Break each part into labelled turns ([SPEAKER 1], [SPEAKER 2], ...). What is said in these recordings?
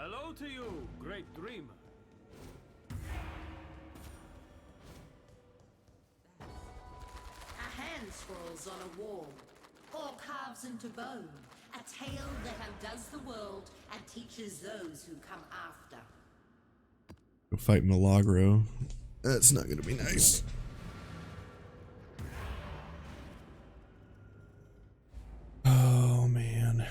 [SPEAKER 1] Hello to you, great dreamer.
[SPEAKER 2] A hand scrawls on a wall, or carves into bone, a tale that outdoes the world and teaches those who come after.
[SPEAKER 3] Go fight Milagro. That's not gonna be nice. Oh man.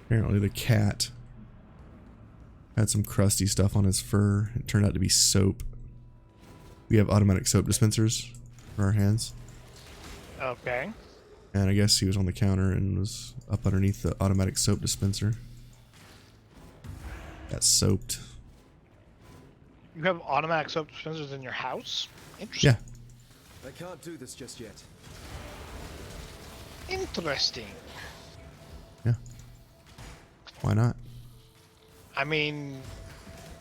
[SPEAKER 3] Apparently the cat had some crusty stuff on his fur. It turned out to be soap. We have automatic soap dispensers for our hands.
[SPEAKER 4] Okay.
[SPEAKER 3] And I guess he was on the counter and was up underneath the automatic soap dispenser. Got soaped.
[SPEAKER 4] You have automatic soap dispensers in your house? Interesting.
[SPEAKER 3] Yeah.
[SPEAKER 5] I can't do this just yet.
[SPEAKER 4] Interesting.
[SPEAKER 3] Yeah. Why not?
[SPEAKER 4] I mean,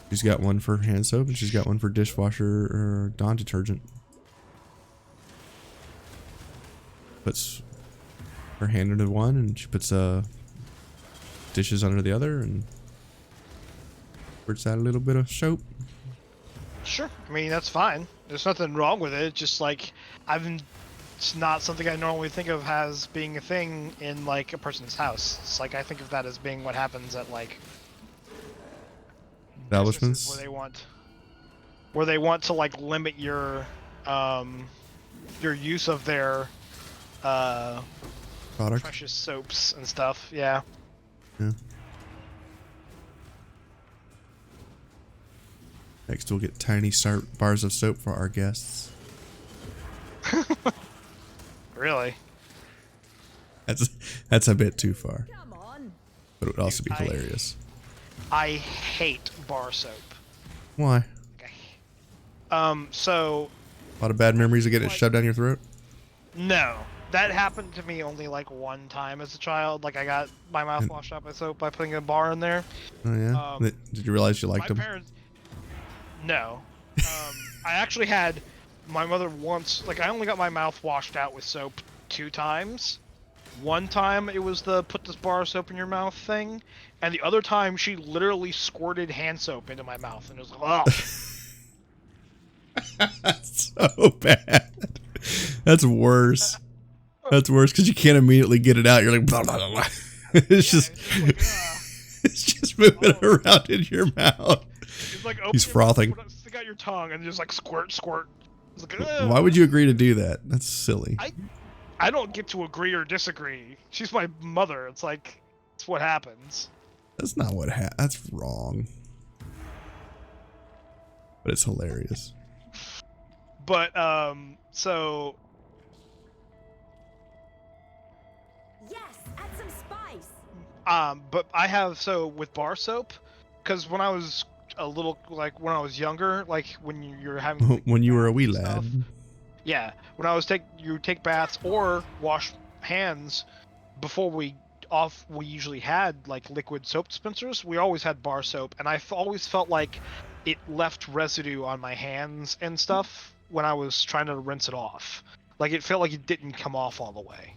[SPEAKER 3] She's got one for hand soap and she's got one for dishwasher or Dawn detergent. Puts her hand under one and she puts dishes under the other and squirts out a little bit of soap.
[SPEAKER 4] sure. I mean, that's fine. There's nothing wrong with it. It's just like, it's not something I normally think of as being a thing in like a person's house. It's like I think of that as being what happens at like
[SPEAKER 3] Establishments
[SPEAKER 4] where they want to like limit your use of their
[SPEAKER 3] product.
[SPEAKER 4] precious soaps and stuff. Yeah.
[SPEAKER 3] Yeah. Next we'll get tiny bars of soap for our guests.
[SPEAKER 4] Really?
[SPEAKER 3] That's a bit too far.
[SPEAKER 2] Come on.
[SPEAKER 3] But it would also be hilarious.
[SPEAKER 4] I hate bar soap.
[SPEAKER 3] Why?
[SPEAKER 4] So
[SPEAKER 3] A lot of bad memories of getting it shoved down your throat?
[SPEAKER 4] no. That happened to me only like one time as a child. Like I got my mouth washed out by soap by putting a bar in there.
[SPEAKER 3] Oh yeah? Did you realize you liked
[SPEAKER 4] My
[SPEAKER 3] them?
[SPEAKER 4] parents. No. I actually had my mother once. Like I only got my mouth washed out with soap 2 times. One time it was the put this bar of soap in your mouth thing, and the other time she literally squirted hand soap into my mouth, and it was like, oh.
[SPEAKER 3] That's so bad. That's worse. That's worse because you can't immediately get it out. You're like, blah, blah, blah, blah. It's just, it's just moving around in your mouth.
[SPEAKER 4] It's like
[SPEAKER 3] He's frothing.
[SPEAKER 4] Stick out your tongue and just like squirt, squirt. It's like,
[SPEAKER 3] Why would you agree to do that? That's silly.
[SPEAKER 4] I don't get to agree or disagree. She's my mother. It's like, it's what happens.
[SPEAKER 3] That's not what that's wrong. But it's hilarious.
[SPEAKER 4] But, so...
[SPEAKER 2] Yes, add some spice.
[SPEAKER 4] But I have, so with bar soap, because when I was a little, like when I was younger, like when you're having
[SPEAKER 3] When you were a wee
[SPEAKER 4] stuff,
[SPEAKER 3] lad.
[SPEAKER 4] yeah, when I was you take baths or wash hands before we usually had like liquid soap dispensers. We always had bar soap, and I've always felt like it left residue on my hands and stuff when I was trying to rinse it off. Like it felt like it didn't come off all the way.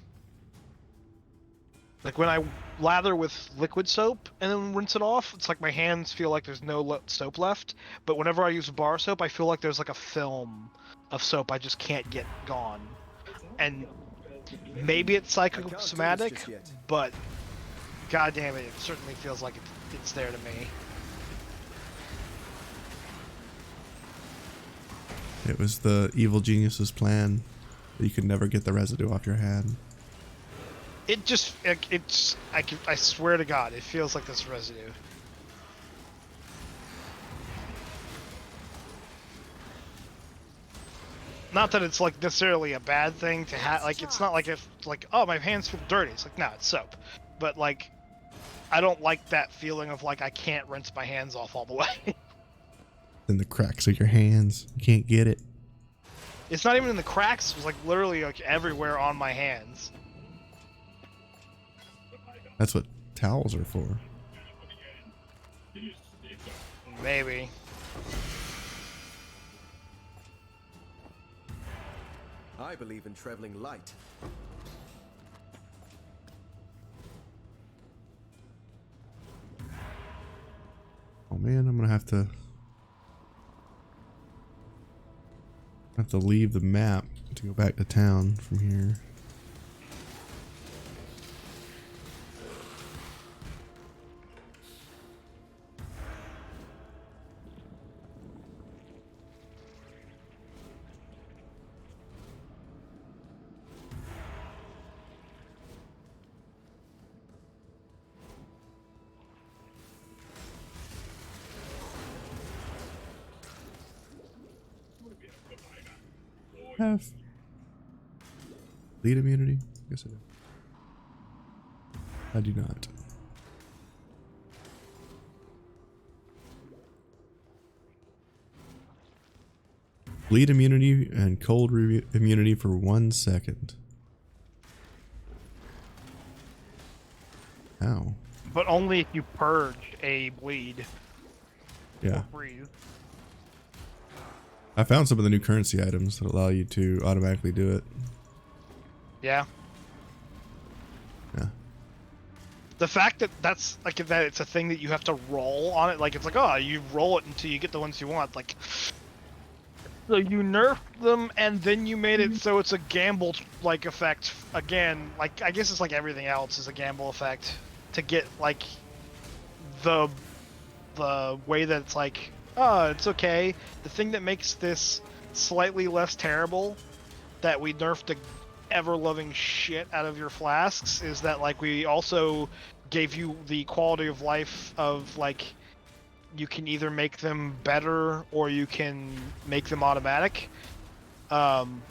[SPEAKER 4] Like when I lather with liquid soap and then rinse it off, it's like my hands feel like there's no soap left. But whenever I use bar soap, I feel like there's like a film of soap I just can't get gone. And maybe it's psychosomatic, but god damn it, it certainly feels like it's there to me.
[SPEAKER 3] It was the evil genius's plan that you could never get the residue off your hand.
[SPEAKER 4] It just, I swear to God, it feels like this residue. Not that it's like necessarily a bad thing to have, like it's not like if like, oh, my hands feel dirty. It's like, no, it's soap. But like, I don't like that feeling of like I can't rinse my hands off all the way.
[SPEAKER 3] In the cracks of your hands, you can't get it.
[SPEAKER 4] It's not even in the cracks. It's like literally like everywhere on my hands.
[SPEAKER 3] That's what towels are for.
[SPEAKER 4] Maybe.
[SPEAKER 5] I believe in traveling light.
[SPEAKER 3] Oh man, I'm gonna have to leave the map to go back to town from here. Have bleed immunity? Yes, I do. I do not. Bleed immunity and cold immunity for 1 second. Ow.
[SPEAKER 4] But only if you purge a bleed.
[SPEAKER 3] Yeah.
[SPEAKER 4] Or breathe.
[SPEAKER 3] I found some of the new currency items that allow you to automatically do it.
[SPEAKER 4] Yeah.
[SPEAKER 3] Yeah.
[SPEAKER 4] The fact that that's like that it's a thing that you have to roll on it, like it's like, oh, you roll it until you get the ones you want, like. So you nerfed them and then you made it so it's a gamble like effect again. Like I guess it's like everything else is a gamble effect to get like the way that it's like, oh, it's okay. The thing that makes this slightly less terrible that we nerfed the ever-loving shit out of your flasks is that like we also gave you the quality of life of like you can either make them better or you can make them automatic. And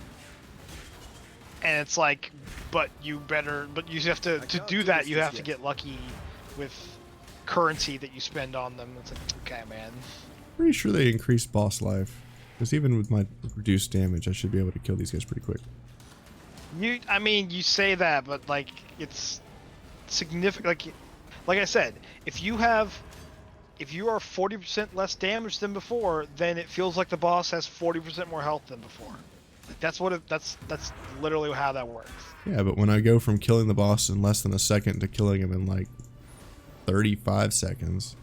[SPEAKER 4] it's like, but you have to do that, you have to get lucky with currency that you spend on them. It's like, okay, man.
[SPEAKER 3] Pretty sure they increased boss life. Because even with my reduced damage, I should be able to kill these guys pretty quick.
[SPEAKER 4] I mean, you say that, but like, it's significant. Like I said, if you are 40% less damage than before, then it feels like the boss has 40% more health than before. Like, that's literally how that works.
[SPEAKER 3] Yeah, but when I go from killing the boss in less than a second to killing him in like 35 seconds,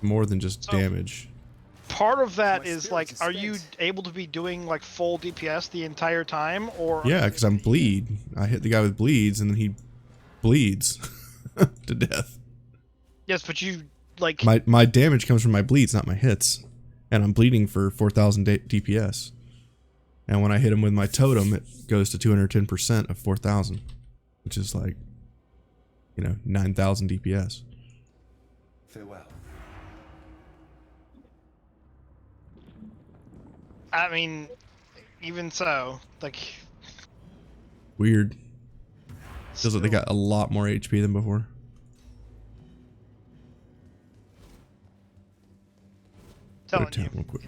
[SPEAKER 3] more than just damage.
[SPEAKER 4] Part of that is like, are you able to be doing like full DPS the entire time, or?
[SPEAKER 3] Yeah, because I'm bleed. I hit the guy with bleeds, and then he bleeds to death.
[SPEAKER 4] Yes, but you like
[SPEAKER 3] my damage comes from my bleeds, not my hits, and I'm bleeding for 4,000 DPS. And when I hit him with my totem, it goes to 210% of 4,000, which is like, 9,000 DPS.
[SPEAKER 5] Farewell.
[SPEAKER 4] I mean, even so, like.
[SPEAKER 3] Weird. Feels like they got a lot more HP than before.
[SPEAKER 4] Telling you,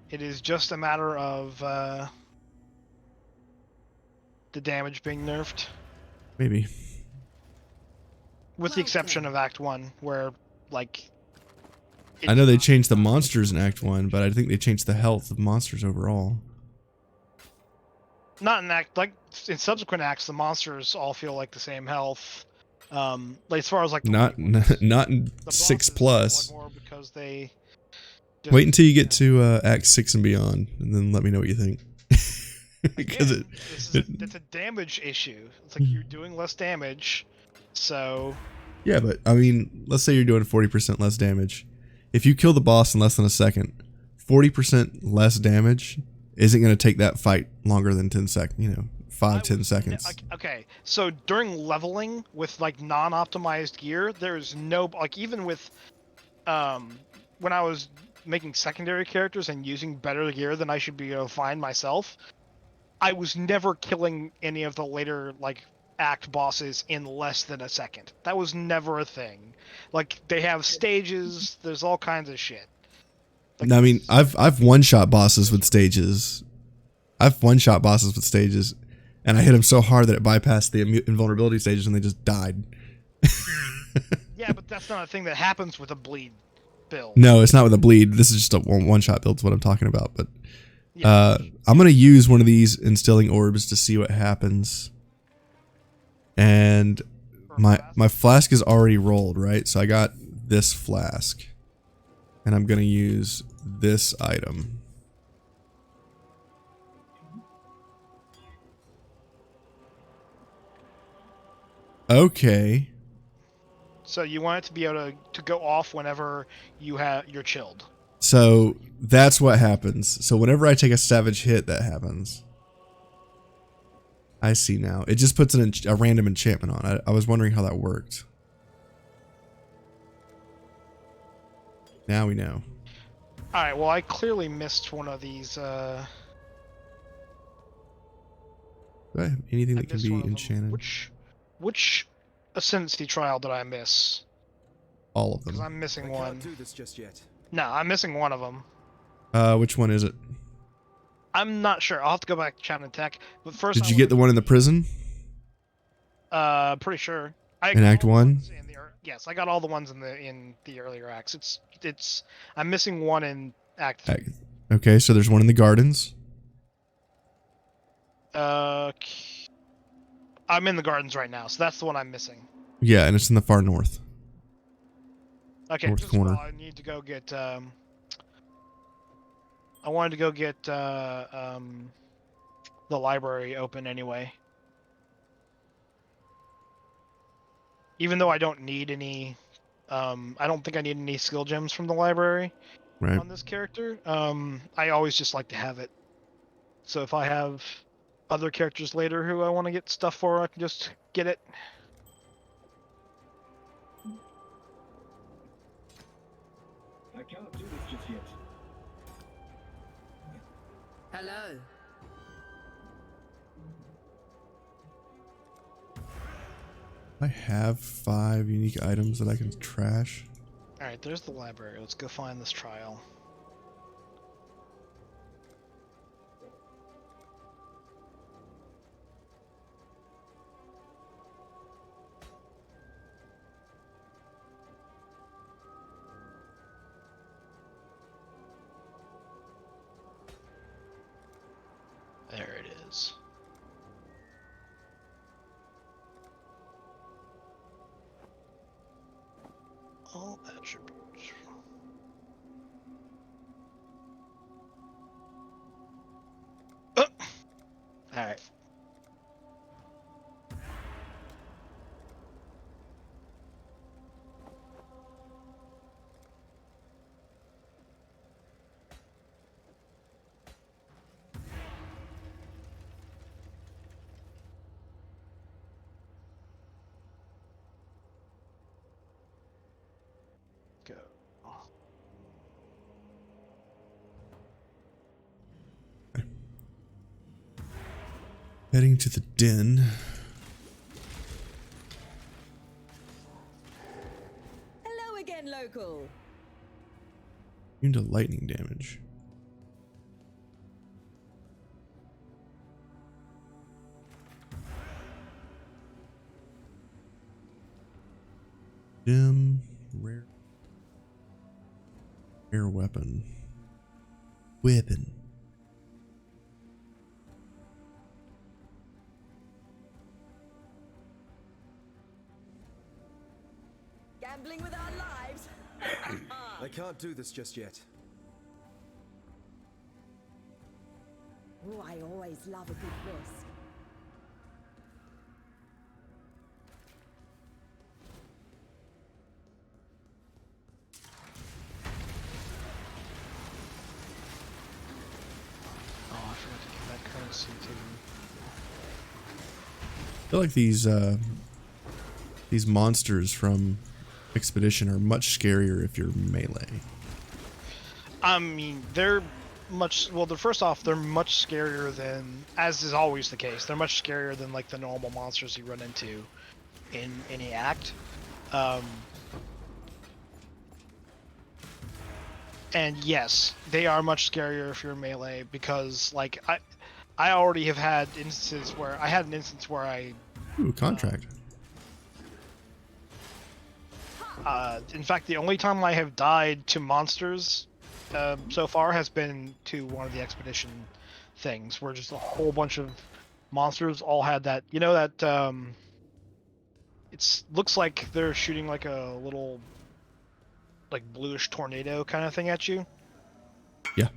[SPEAKER 4] it is just a matter of the damage being nerfed.
[SPEAKER 3] Maybe.
[SPEAKER 4] With the exception of Act 1, where, like...
[SPEAKER 3] I know they changed the monsters in Act 1, but I think they changed the health of monsters overall.
[SPEAKER 4] Not in Act... Like, in subsequent acts, the monsters all feel like the same health. Like, as far as, like...
[SPEAKER 3] Not in 6+.
[SPEAKER 4] More because they...
[SPEAKER 3] Wait until you get to Act 6 and beyond, and then let me know what you think. Because
[SPEAKER 4] it's a damage issue. It's like you're doing less damage, so...
[SPEAKER 3] Yeah, but, I mean, let's say you're doing 40% less damage. If you kill the boss in less than a second, 40% less damage isn't going to take that fight longer than 10 seconds, 5-10 seconds.
[SPEAKER 4] Okay, so during leveling with like non-optimized gear, there's no like even with when I was making secondary characters and using better gear than I should be able to find myself, I was never killing any of the later like act bosses in less than a second. That was never a thing. Like they have stages, there's all kinds of shit. Like,
[SPEAKER 3] I mean, I've one-shot bosses with stages. I've one-shot bosses with stages, and I hit them so hard that it bypassed the invulnerability stages, and they just died.
[SPEAKER 4] yeah, but that's not a thing that happens with a bleed build.
[SPEAKER 3] No, it's not with a bleed. This is just a one-shot build. Is what I'm talking about. But
[SPEAKER 4] Yeah.
[SPEAKER 3] I'm gonna use one of these instilling orbs to see what happens. And my flask is already rolled, right? So I got this flask, and I'm gonna use this item. Okay.
[SPEAKER 4] So you want it to be able to go off whenever you're chilled.
[SPEAKER 3] So that's what happens. So whenever I take a savage hit, that happens. I see now. It just puts a random enchantment on. I was wondering how that worked. Now we know.
[SPEAKER 4] Alright, well I clearly missed one of these
[SPEAKER 3] Do I have anything that can be enchanted?
[SPEAKER 4] Which ascendancy trial did I miss?
[SPEAKER 3] All of
[SPEAKER 4] Because
[SPEAKER 3] them.
[SPEAKER 4] I'm missing
[SPEAKER 5] I
[SPEAKER 4] one.
[SPEAKER 5] can't do this just yet.
[SPEAKER 4] No, I'm missing one of them.
[SPEAKER 3] Which one is it?
[SPEAKER 4] I'm not sure. I'll have to go back to chat and tech. But first,
[SPEAKER 3] Did you get the one in the prison?
[SPEAKER 4] Pretty sure.
[SPEAKER 3] In Act 1?
[SPEAKER 4] Yes, I got all the ones in the earlier acts. I'm missing one in Act 3.
[SPEAKER 3] Okay, so there's one in the gardens.
[SPEAKER 4] I'm in the gardens right now, so that's the one I'm missing.
[SPEAKER 3] Yeah, and it's in the far north.
[SPEAKER 4] Okay,
[SPEAKER 3] North
[SPEAKER 4] just well,
[SPEAKER 3] corner.
[SPEAKER 4] I need to go get. I wanted to go get the library open anyway. Even though I don't need any, I don't think I need any skill gems from the library
[SPEAKER 3] Right.
[SPEAKER 4] on this character. I always just like to have it. So if I have other characters later who I want to get stuff for, I can just get it.
[SPEAKER 1] I cannot do this just yet.
[SPEAKER 2] Hello.
[SPEAKER 3] I have 5 unique items that I can trash.
[SPEAKER 4] Alright, there's the library. Let's go find this trial. There it is. All attributes. Alright. Go.
[SPEAKER 3] Heading to the den.
[SPEAKER 6] Hello again, local.
[SPEAKER 3] Immune to lightning damage. Dim, rare weapon. Weapon.
[SPEAKER 6] Gambling with our lives.
[SPEAKER 5] I can't do this just yet.
[SPEAKER 6] Oh, I always love a good risk.
[SPEAKER 4] Oh, I forgot to give that currency to
[SPEAKER 3] feel like these monsters from Expedition are much scarier if you're melee.
[SPEAKER 4] I mean, they're first off, they're much scarier than, as is always the case, they're much scarier than like the normal monsters you run into in any act. And yes, they are much scarier if you're melee, because like I already have had instances where I had an instance where
[SPEAKER 3] Ooh, contract.
[SPEAKER 4] in fact, the only time I have died to monsters so far has been to one of the expedition things, where just a whole bunch of monsters all had that, you know, that looks like they're shooting like a little like bluish tornado kind of thing at you.
[SPEAKER 3] Yeah.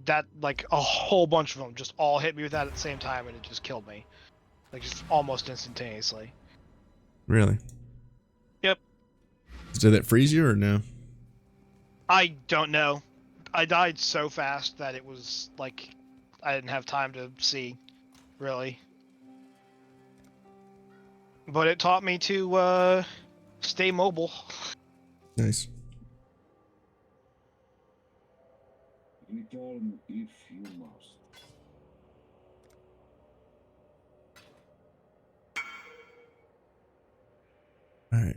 [SPEAKER 4] That, like, a whole bunch of them just all hit me with that at the same time, and it just killed me, like, just almost instantaneously.
[SPEAKER 3] Really?
[SPEAKER 4] Yep.
[SPEAKER 3] Did that freeze you or no?
[SPEAKER 4] I don't know. I died so fast that it was like I didn't have time to see, really. But it taught me to stay mobile.
[SPEAKER 3] Nice.
[SPEAKER 1] Return if you must.
[SPEAKER 3] All right.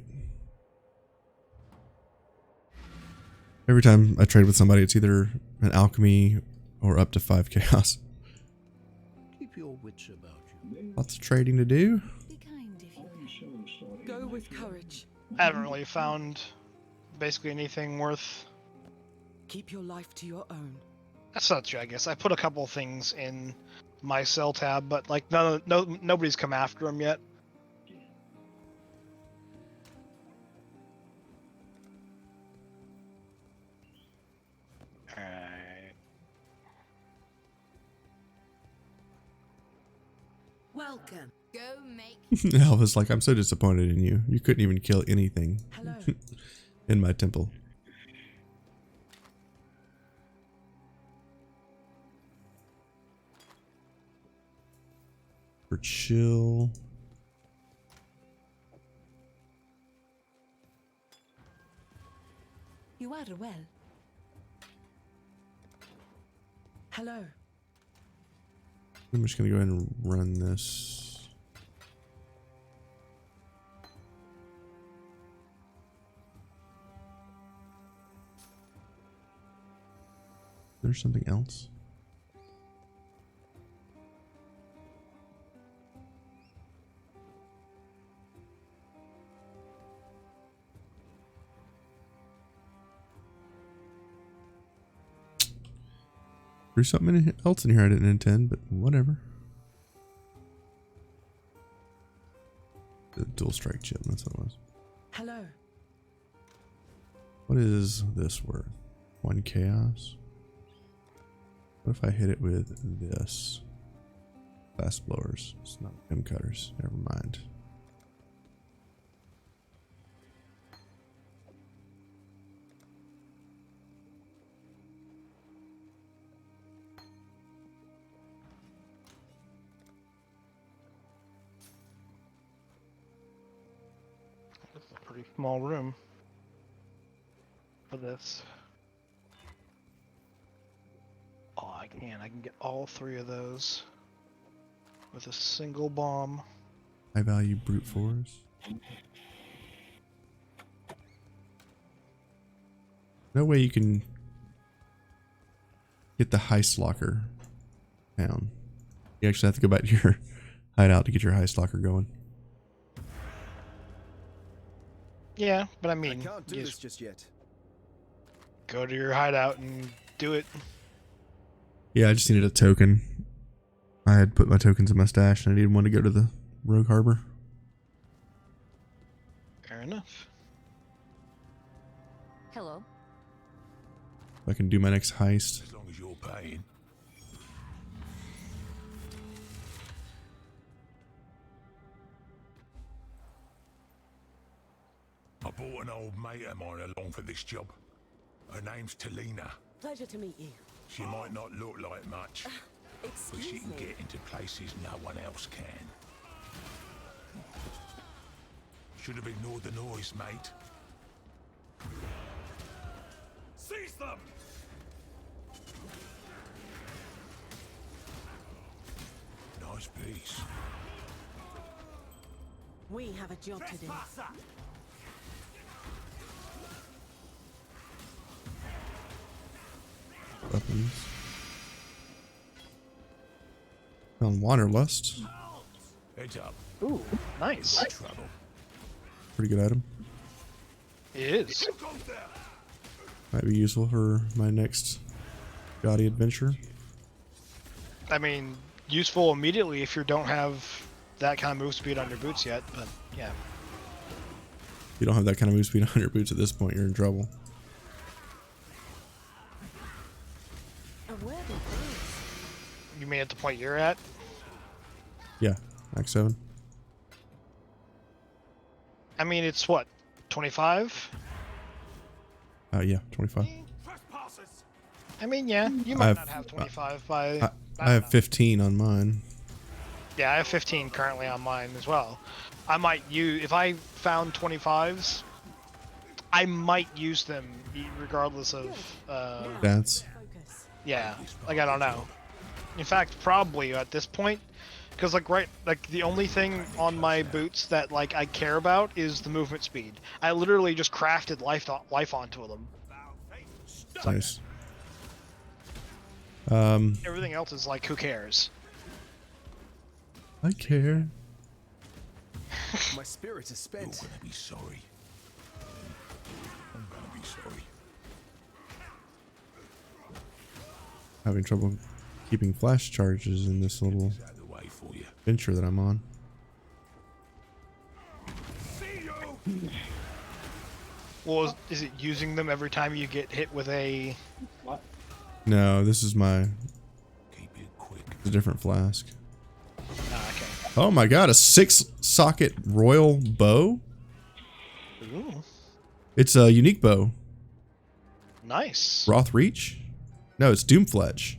[SPEAKER 3] Every time I trade with somebody, it's either an alchemy or up to 5 chaos.
[SPEAKER 7] Keep your wits about you.
[SPEAKER 3] Lots of trading to do.
[SPEAKER 8] Be kind if you
[SPEAKER 1] You show sorry.
[SPEAKER 8] go with courage.
[SPEAKER 4] I haven't really found basically anything worth.
[SPEAKER 8] Keep your life to your own.
[SPEAKER 4] That's not true, I guess. I put a couple of things in my cell tab, but like nobody's come after them yet. Alright.
[SPEAKER 2] Welcome.
[SPEAKER 8] Go make
[SPEAKER 3] Alva's like, I'm so disappointed in you. You couldn't even kill anything
[SPEAKER 8] hello.
[SPEAKER 3] in my temple. For chill.
[SPEAKER 8] You are well. Hello.
[SPEAKER 3] I'm just gonna go ahead and run this. There's something else. There's something else in here I didn't intend, but whatever. The dual strike chip, that's what it was.
[SPEAKER 8] Hello.
[SPEAKER 3] What is this worth? 1 chaos? What if I hit it with this? Fast blowers. It's not rim cutters. Never mind.
[SPEAKER 4] It's a pretty small room for this. Oh, I can get all 3 of those with a single bomb.
[SPEAKER 3] High value brute force. No way you can get the heist locker down. You actually have to go back to your hideout to get your heist locker going.
[SPEAKER 4] Yeah, but I
[SPEAKER 5] I
[SPEAKER 4] mean,
[SPEAKER 5] can't do
[SPEAKER 4] you
[SPEAKER 5] this
[SPEAKER 4] just
[SPEAKER 5] just yet.
[SPEAKER 4] go to your hideout and do it.
[SPEAKER 3] Yeah, I just needed a token. I had put my tokens in my stash and I needed one to go to the Rogue Harbor.
[SPEAKER 4] Fair enough.
[SPEAKER 8] Hello.
[SPEAKER 3] I can do my next heist.
[SPEAKER 7] As long as you're paying. I brought an old mate of mine along for this job. Her name's Talina.
[SPEAKER 6] Pleasure to meet you.
[SPEAKER 7] She might not look like much, but she
[SPEAKER 6] Excuse
[SPEAKER 7] can
[SPEAKER 6] me.
[SPEAKER 7] get into places no one else can. Should have ignored the noise, mate. Seize them! Nice piece.
[SPEAKER 6] We have a job to do.
[SPEAKER 3] Weapons. Found Wanderlust.
[SPEAKER 7] Heads up.
[SPEAKER 4] Ooh, nice.
[SPEAKER 7] Trouble.
[SPEAKER 3] Pretty good item.
[SPEAKER 4] It is.
[SPEAKER 3] Might be useful for my next gaudy adventure.
[SPEAKER 4] I mean, useful immediately if you don't have that kind of move speed on your boots yet, but yeah.
[SPEAKER 3] If you don't have that kind of move speed on your boots at this point, you're in trouble.
[SPEAKER 6] A worthy prize.
[SPEAKER 4] You mean at the point you're at?
[SPEAKER 3] Yeah, Act 7.
[SPEAKER 4] I mean, it's what, 25?
[SPEAKER 3] Yeah, 25.
[SPEAKER 4] I mean, yeah, you might not have 25 by...
[SPEAKER 3] I have 15 on mine.
[SPEAKER 4] Yeah, I have 15 currently on mine as well. I might use... If I found 25s, I might use them regardless of...
[SPEAKER 3] That's.
[SPEAKER 6] Focus.
[SPEAKER 4] yeah, like, I don't know. In fact, probably at this point, because like the only thing on my boots that like I care about is the movement speed. I literally just crafted life onto them.
[SPEAKER 3] Nice.
[SPEAKER 4] Everything else is like, who cares?
[SPEAKER 3] I care.
[SPEAKER 5] My spirit is
[SPEAKER 7] You're
[SPEAKER 5] spent.
[SPEAKER 7] gonna be sorry. I'm gonna be sorry.
[SPEAKER 3] Having trouble keeping flash charges in this little
[SPEAKER 7] It's out of the way for you.
[SPEAKER 3] venture that I'm on.
[SPEAKER 7] See you!
[SPEAKER 4] Well, is it using them every time you get hit with a...
[SPEAKER 3] No, this is my
[SPEAKER 7] Keep it quick.
[SPEAKER 3] a different flask.
[SPEAKER 4] Ah, okay.
[SPEAKER 3] Oh my god, a 6-socket royal bow?
[SPEAKER 4] Ooh,
[SPEAKER 3] It's a unique bow.
[SPEAKER 4] nice.
[SPEAKER 3] Wrath Reach? No, it's Doomfletch.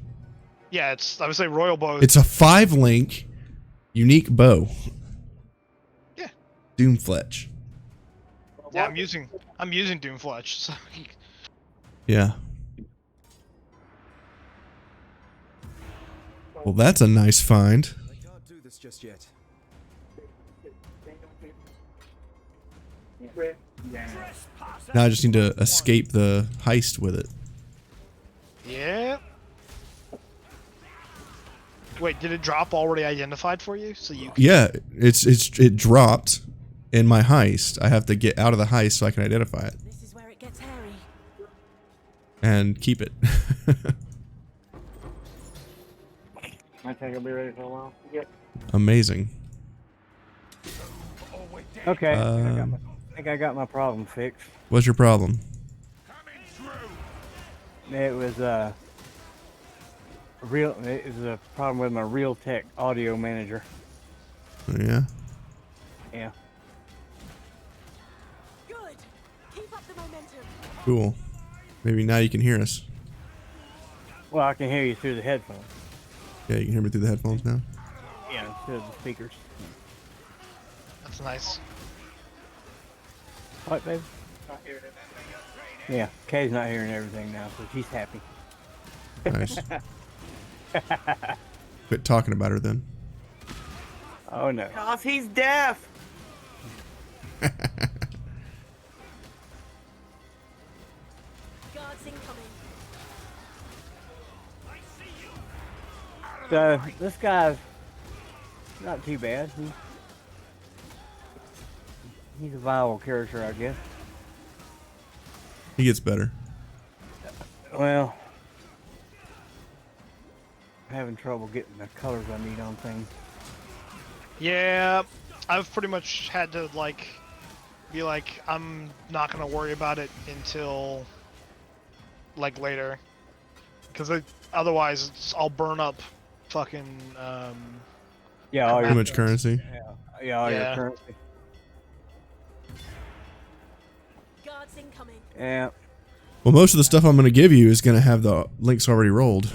[SPEAKER 4] Yeah, I would say Royal Bow.
[SPEAKER 3] It's a 5-link unique bow.
[SPEAKER 4] Yeah.
[SPEAKER 3] Doomfletch.
[SPEAKER 4] Yeah, I'm using Doomfletch. So
[SPEAKER 3] Yeah. Well, that's a nice find.
[SPEAKER 5] I can't do this just yet.
[SPEAKER 3] Now I just need to escape the heist with it.
[SPEAKER 4] yeah. Wait, did it drop already identified for you? So you
[SPEAKER 3] Yeah, it dropped in my heist. I have to get out of the heist so I can identify it
[SPEAKER 6] This is where it gets hairy.
[SPEAKER 3] and keep it.
[SPEAKER 9] I think I'll be ready for a while. Yep.
[SPEAKER 3] Amazing.
[SPEAKER 9] Okay. I
[SPEAKER 3] Um,
[SPEAKER 9] think I got my problem fixed.
[SPEAKER 3] What's your problem?
[SPEAKER 9] It was a problem with my Realtek audio manager.
[SPEAKER 3] Oh, yeah.
[SPEAKER 9] Yeah.
[SPEAKER 6] Good. Keep up the momentum.
[SPEAKER 3] Cool. Maybe now you can hear us.
[SPEAKER 9] Well, I can hear you through the headphones.
[SPEAKER 3] Yeah, you can hear me through the headphones now.
[SPEAKER 9] Yeah, instead of the speakers.
[SPEAKER 4] That's nice.
[SPEAKER 9] What, baby? Yeah, Kay's not hearing everything now, so she's happy.
[SPEAKER 3] Nice. Quit talking about her then.
[SPEAKER 9] Oh no.
[SPEAKER 10] Cause he's deaf.
[SPEAKER 6] Guards incoming.
[SPEAKER 9] So this guy's not too bad. He's a viable character, I guess.
[SPEAKER 3] He gets better.
[SPEAKER 9] Well, I'm having trouble getting the colors I need on things.
[SPEAKER 4] Yeah, I've pretty much had to be like, I'm not gonna worry about it until later, because otherwise I'll burn up fucking
[SPEAKER 9] Yeah, all
[SPEAKER 3] Too
[SPEAKER 9] your
[SPEAKER 3] much currency.
[SPEAKER 9] Yeah, all
[SPEAKER 4] Yeah.
[SPEAKER 9] your currency.
[SPEAKER 6] Guards incoming.
[SPEAKER 9] Yeah.
[SPEAKER 3] Well, most of the stuff I'm going to give you is going to have the links already rolled.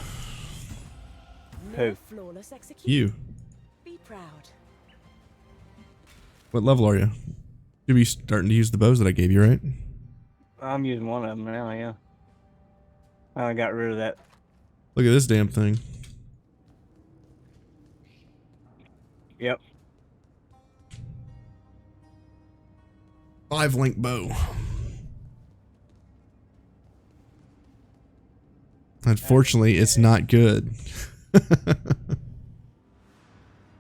[SPEAKER 6] No
[SPEAKER 9] Who?
[SPEAKER 6] flawless execution.
[SPEAKER 3] You.
[SPEAKER 6] Be proud.
[SPEAKER 3] What level are you? You'll be starting to use the bows that I gave you, right?
[SPEAKER 9] I'm using one of them now, yeah. I got rid of that.
[SPEAKER 3] Look at this damn thing.
[SPEAKER 9] Yep.
[SPEAKER 3] 5-link bow. Unfortunately, it's not good.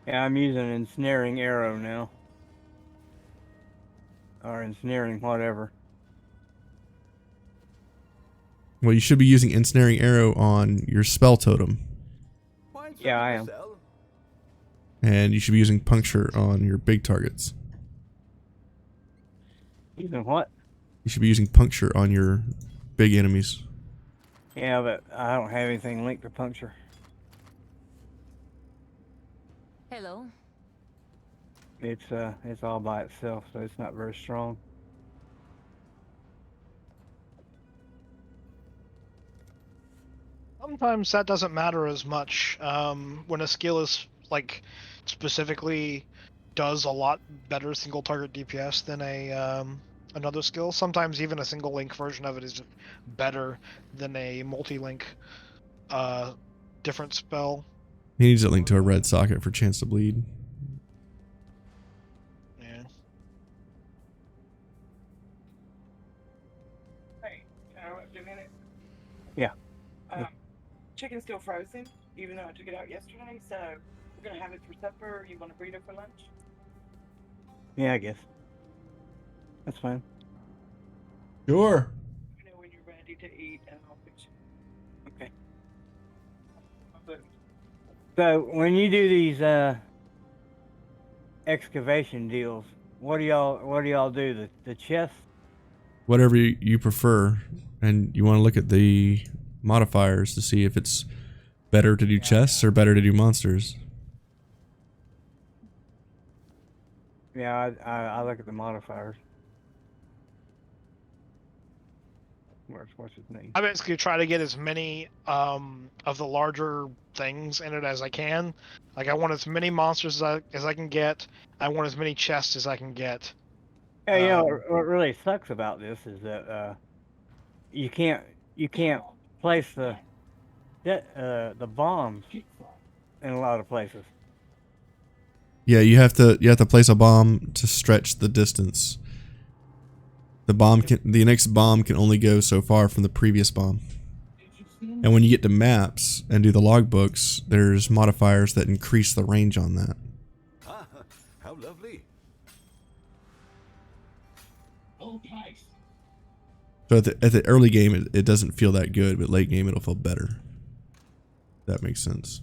[SPEAKER 9] Yeah, I'm using an ensnaring arrow now. Or ensnaring whatever.
[SPEAKER 3] Well, you should be using ensnaring arrow on your spell totem.
[SPEAKER 9] Yeah, I am.
[SPEAKER 3] And you should be using puncture on your big targets.
[SPEAKER 9] Using what?
[SPEAKER 3] You should be using puncture on your big enemies.
[SPEAKER 9] Yeah, but I don't have anything linked to puncture.
[SPEAKER 8] Hello.
[SPEAKER 9] It's all by itself, so it's not very strong.
[SPEAKER 4] Sometimes that doesn't matter as much when a skill is like specifically does a lot better single target DPS than a another skill. Sometimes even a single link version of it is better than a multi-link different spell.
[SPEAKER 3] He needs it linked to a red socket for chance to bleed.
[SPEAKER 4] Yeah.
[SPEAKER 10] Hey, can I interrupt you a minute?
[SPEAKER 9] Yeah.
[SPEAKER 10] Chicken's still frozen, even though I took it out yesterday, so we're gonna have it for supper. You want to burrito for lunch?
[SPEAKER 9] Yeah, I guess. That's fine.
[SPEAKER 3] Sure.
[SPEAKER 10] You know when you're ready to eat, and I'll fix you. Okay.
[SPEAKER 9] So when you do these excavation deals, what do y'all do? The chest?
[SPEAKER 3] Whatever you prefer. And you want to look at the modifiers to see if it's better to do chests or better to do monsters.
[SPEAKER 9] Yeah, I look at the modifiers. What's his name?
[SPEAKER 4] I basically try to get as many of the larger things in it as I can. Like I want as many monsters as I can get. I want as many chests as I can get.
[SPEAKER 9] Yeah, you know what really sucks about this is that you can't place the bombs in a lot of places.
[SPEAKER 3] Yeah, you have to place a bomb to stretch the distance. The next bomb can only go so far from the previous bomb. And when you get to maps and do the logbooks, there's modifiers that increase the range on that.
[SPEAKER 7] Ah, how lovely.
[SPEAKER 3] So at the early game, it doesn't feel that good, but late game, it'll feel better. That makes sense.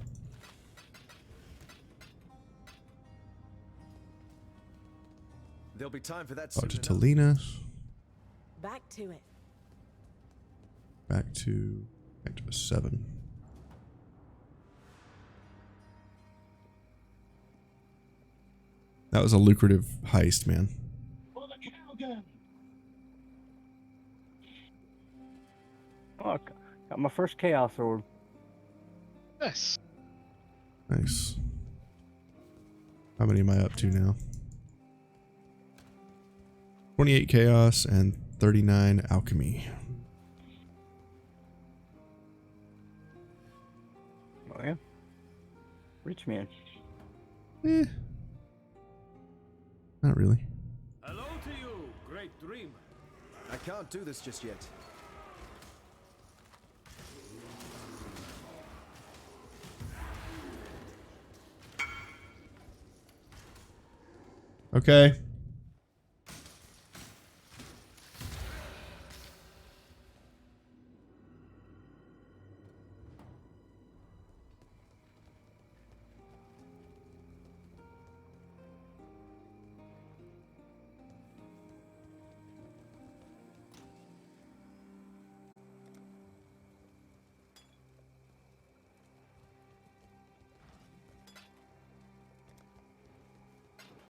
[SPEAKER 5] There'll be time for that
[SPEAKER 3] Talk
[SPEAKER 5] soon
[SPEAKER 3] to
[SPEAKER 5] enough.
[SPEAKER 3] Talina.
[SPEAKER 6] Back to it.
[SPEAKER 3] Back to a 7. That was a lucrative heist, man.
[SPEAKER 9] Oh, I got my first chaos sword.
[SPEAKER 4] Nice.
[SPEAKER 3] Nice. How many am I up to now? 28 chaos and 39 alchemy.
[SPEAKER 9] Oh yeah. Rich man.
[SPEAKER 3] Eh. Not really.
[SPEAKER 7] Hello to you, great dreamer.
[SPEAKER 5] I can't do this just yet.
[SPEAKER 3] Okay.